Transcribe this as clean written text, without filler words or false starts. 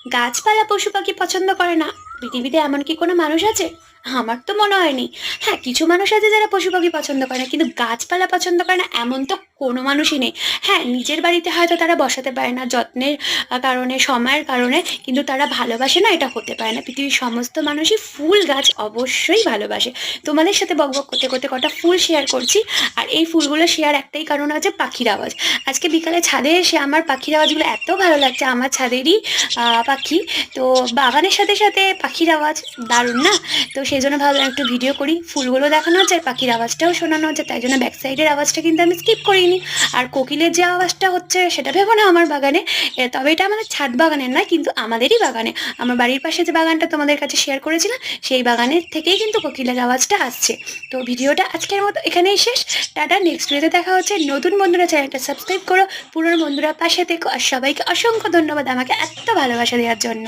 গাছপালা পশু পাখি পছন্দ করে না পৃথিবীতে এমন কি কোনো মানুষ আছে? আমার তো মনে হয়নি। হ্যাঁ, কিছু মানুষ আছে যারা পশু পাখি পছন্দ করে না, কিন্তু গাছপালা পছন্দ করে না এমন তো কোনো মানুষই নেই। হ্যাঁ, নিজের বাড়িতে হয়তো তারা বসাতে পারে না যত্নের কারণে, সময়ের কারণে, কিন্তু তারা ভালোবাসে না এটা হতে পারে না। পৃথিবীর সমস্ত মানুষই ফুল গাছ অবশ্যই ভালোবাসে। তোমাদের সাথে বকবক করতে করতে কটা ফুল শেয়ার করছি। আর এই ফুলগুলো শেয়ার একটাই কারণ আছে, পাখির আওয়াজ। আজকে বিকালে ছাদে এসে আমার পাখির আওয়াজগুলো এত ভালো লাগছে, আমার ছাদেরই পাখি। তো বাগানের সাথে সাথে পাখির আওয়াজ দারুণ না? তো সেই জন্য ভাবলাম একটু ভিডিও করি, ফুলগুলো দেখানো হচ্ছে আর পাখির আওয়াজটাও শোনানো হচ্ছে, তাই জন্য ব্যাক সাইডের আওয়াজটা কিন্তু আমি স্কিপ করিনি। আর কোকিলের যে আওয়াজটা হচ্ছে সেটা ভেবো না আমার বাগানে, তবে এটা আমাদের ছাদ বাগানের নয়, কিন্তু আমাদেরই বাগানে। আমার বাড়ির পাশে যে বাগানটা তোমাদের কাছে শেয়ার করেছিলাম, সেই বাগানের থেকেই কিন্তু কোকিলের আওয়াজটা আসছে। তো ভিডিওটা আজকের মতো এখানেই শেষ। টাটা, নেক্সট ভিডিওতে দেখা হচ্ছে। নতুন বন্ধুরা চ্যানেলটা সাবস্ক্রাইব করো, পুরনো বন্ধুরা পাশে থেকো, আর সবাইকে অসংখ্য ধন্যবাদ আমাকে এত ভালোবাসা দেওয়ার জন্য।